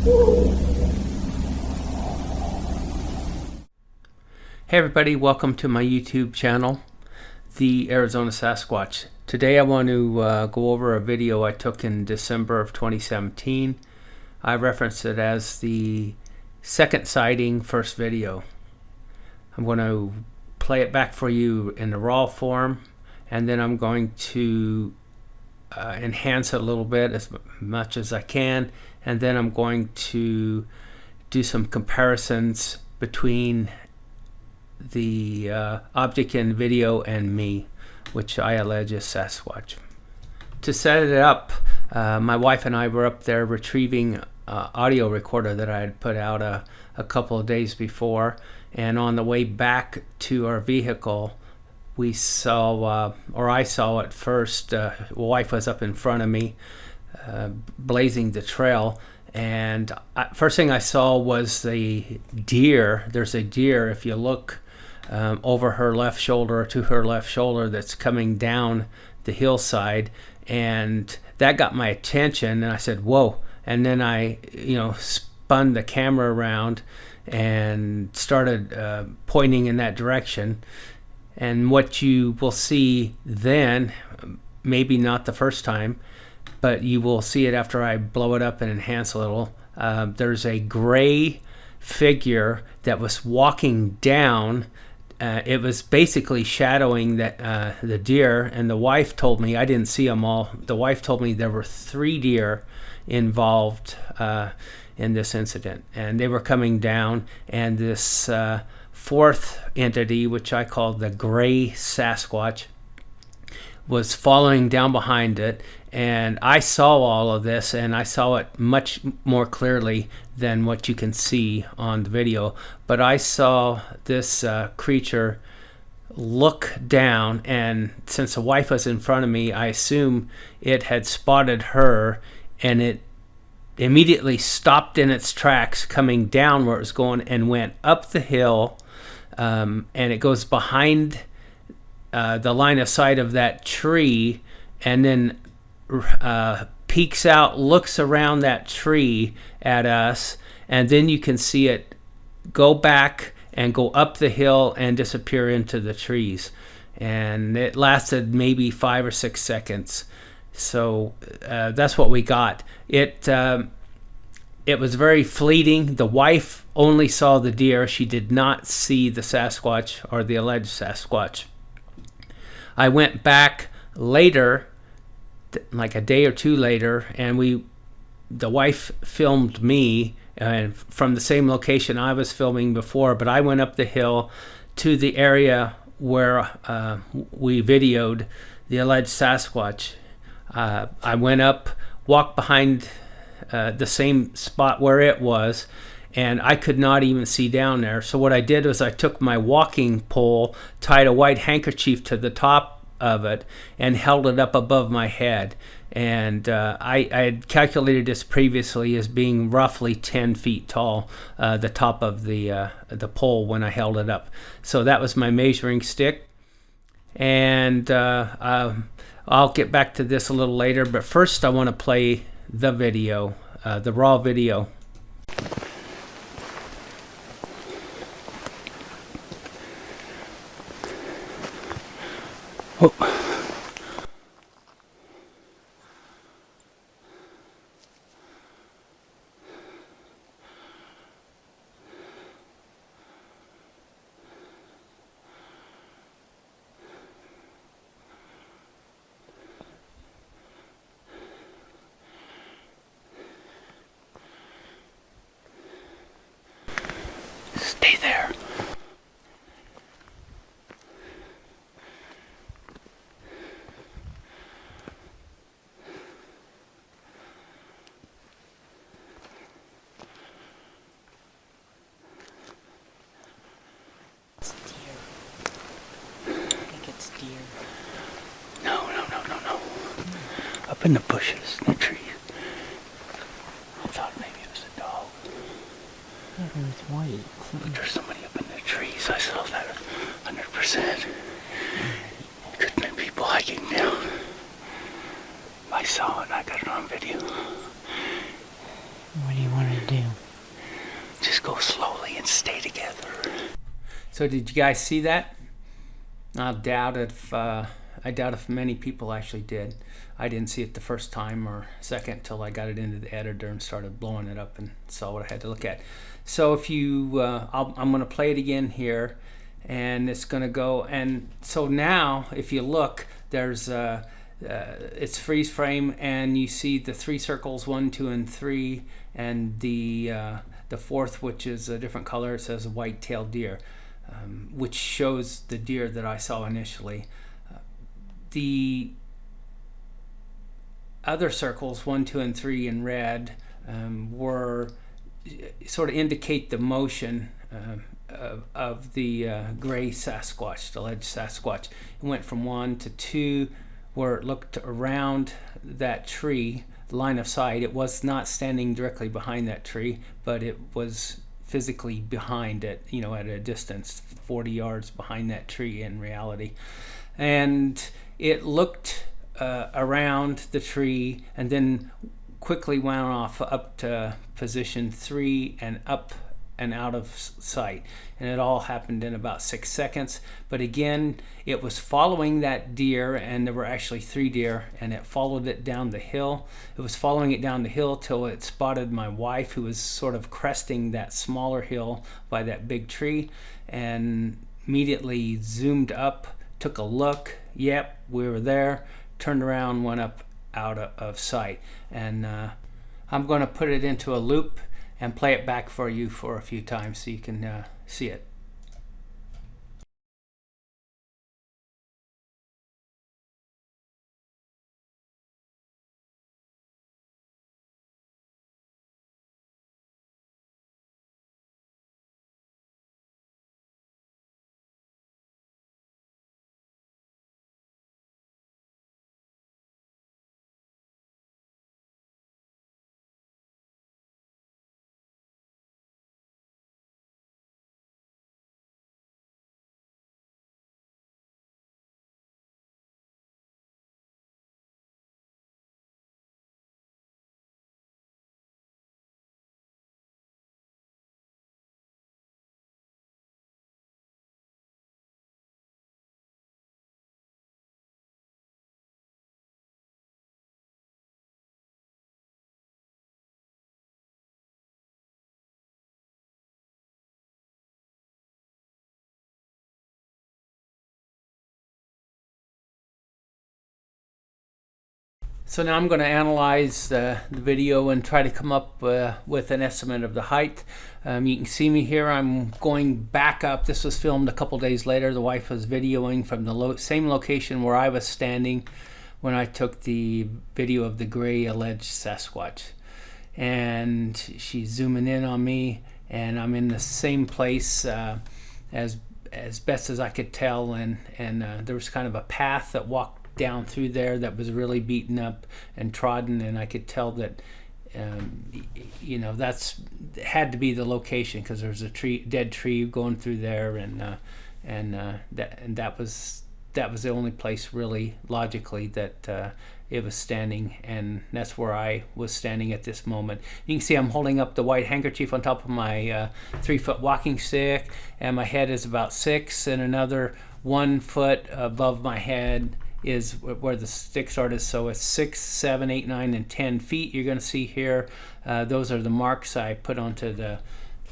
Hey everybody, welcome to my YouTube channel, The Arizona Sasquatch. Today I want to go over a video I took in December of 2017. I referenced it as the second sighting, first video. I'm going to play it back for you in the raw form, and then I'm going to enhance it a little bit as much as I can, and then I'm going to do some comparisons between the object in video and me, which I allege is Sasquatch. To set it up, my wife and I were up there retrieving audio recorder that I had put out a couple of days before, and on the way back to our vehicle we saw, or I saw it first. Wife was up in front of me blazing the trail, and first thing I saw was the deer. There's a deer, if you look over her left shoulder, or to her left shoulder, that's coming down the hillside, and that got my attention, and I said, whoa. And then I spun the camera around and started pointing in that direction. And what you will see then, maybe not the first time, but you will see it after I blow it up and enhance a little, there's a gray figure that was walking down. It was basically shadowing that the deer, and the wife told me, I didn't see them all, the wife told me there were 3 deer involved in this incident, and they were coming down, and this fourth entity, which I call the gray Sasquatch, was following down behind it. And I saw all of this, and I saw it much more clearly than what you can see on the video. But I saw this creature look down, and since the wife was in front of me, I assume it had spotted her, and it immediately stopped in its tracks coming down where it was going, and went up the hill, and it goes behind the line of sight of that tree, and then peeks out, looks around that tree at us, and then you can see it go back and go up the hill and disappear into the trees. And it lasted maybe 5 or 6 seconds. So that's what we got. It was very fleeting. The wife only saw the deer. She did not see the Sasquatch, or the alleged Sasquatch. I went back later, like a day or 2 later, and the wife filmed me, and from the same location I was filming before, but I went up the hill to the area where we videoed the alleged Sasquatch. I went up, walked behind the same spot where it was, and I could not even see down there. So what I did was I took my walking pole, tied a white handkerchief to the top of it, and held it up above my head. And I had calculated this previously as being roughly 10 feet tall, the top of the pole when I held it up. So that was my measuring stick. And I'll get back to this a little later, but first I want to play the video, the raw video. Oh. Stay there. Up in the bushes, in the trees. I thought maybe it was a dog. Yeah, it was white. But there's somebody up in the trees. I saw that 100%. Could have been people hiking down. I saw it. I got it on video. What do you want to do? So did you guys see that? I doubt if many people actually did. I didn't see it the first time or second till I got it into the editor and started blowing it up and saw what I had to look at. So if you, I'm going to play it again here, and it's going to go. And so now, if you look, there's it's freeze frame, and you see the 3 circles, 1, 2, and 3, and the fourth, which is a different color. It says white-tailed deer. Which shows the deer that I saw initially. The other circles, 1, 2, and 3 in red, were sort of indicate the motion of the gray Sasquatch, the alleged Sasquatch. It went from 1 to 2, where it looked around that tree, line of sight. It was not standing directly behind that tree, but it was physically behind it, at a distance 40 yards behind that tree in reality. And it looked around the tree and then quickly went off up to position 3 and up and out of sight, and it all happened in about 6 seconds. But again, it was following that deer, and there were actually 3 deer, and it followed it down the hill. It was following it down the hill till it spotted my wife, who was sort of cresting that smaller hill by that big tree, and immediately zoomed up, took a look. Yep, we were there, turned around, went up out of sight. And I'm going to put it into a loop and play it back for you for a few times so you can see it. So now I'm going to analyze the video and try to come up with an estimate of the height. You can see me here. I'm going back up. This was filmed a couple days later. The wife was videoing from the same location where I was standing when I took the video of the gray alleged Sasquatch. And she's zooming in on me, and I'm in the same place as best as I could tell. And there was kind of a path that walked down through there that was really beaten up and trodden, and I could tell that that's had to be the location, because there's a dead tree going through there, and that was the only place really logically that it was standing, and that's where I was standing at this moment. You can see I'm holding up the white handkerchief on top of my 3-foot walking stick, and my head is about 6, and another 1 foot above my head is where the stick started. So it's 6, 7, 8, 9, and 10 feet. You're going to see here, those are the marks I put onto the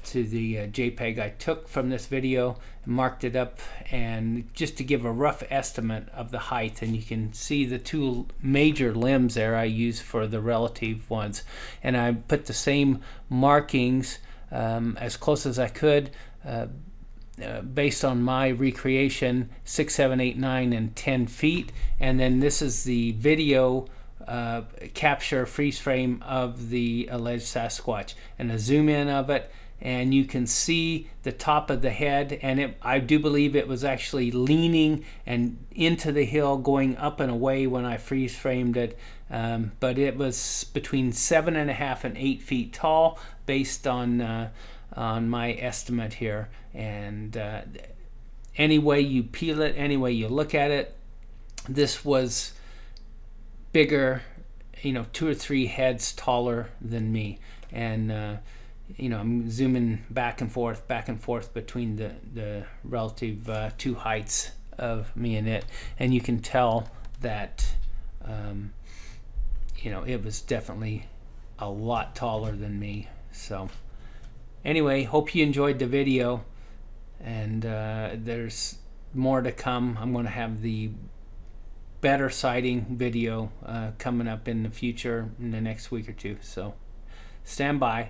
JPEG I took from this video, marked it up, and just to give a rough estimate of the height. And you can see the 2 major limbs there I used for the relative ones, and I put the same markings as close as I could based on my recreation, 6, 7, 8, 9, and 10 feet. And then this is the video capture freeze frame of the alleged Sasquatch, and a zoom in of it, and you can see the top of the head, and I do believe it was actually leaning and into the hill, going up and away when I freeze framed it. But it was between 7.5 and 8 feet tall based on my estimate here. And any way you peel it, any way you look at it, this was bigger, 2 or 3 heads taller than me. And I'm zooming back and forth between the relative two heights of me and it, and you can tell that it was definitely a lot taller than me. So anyway, hope you enjoyed the video, and there's more to come. I'm going to have the better sighting video coming up in the future in the next week or two, so stand by.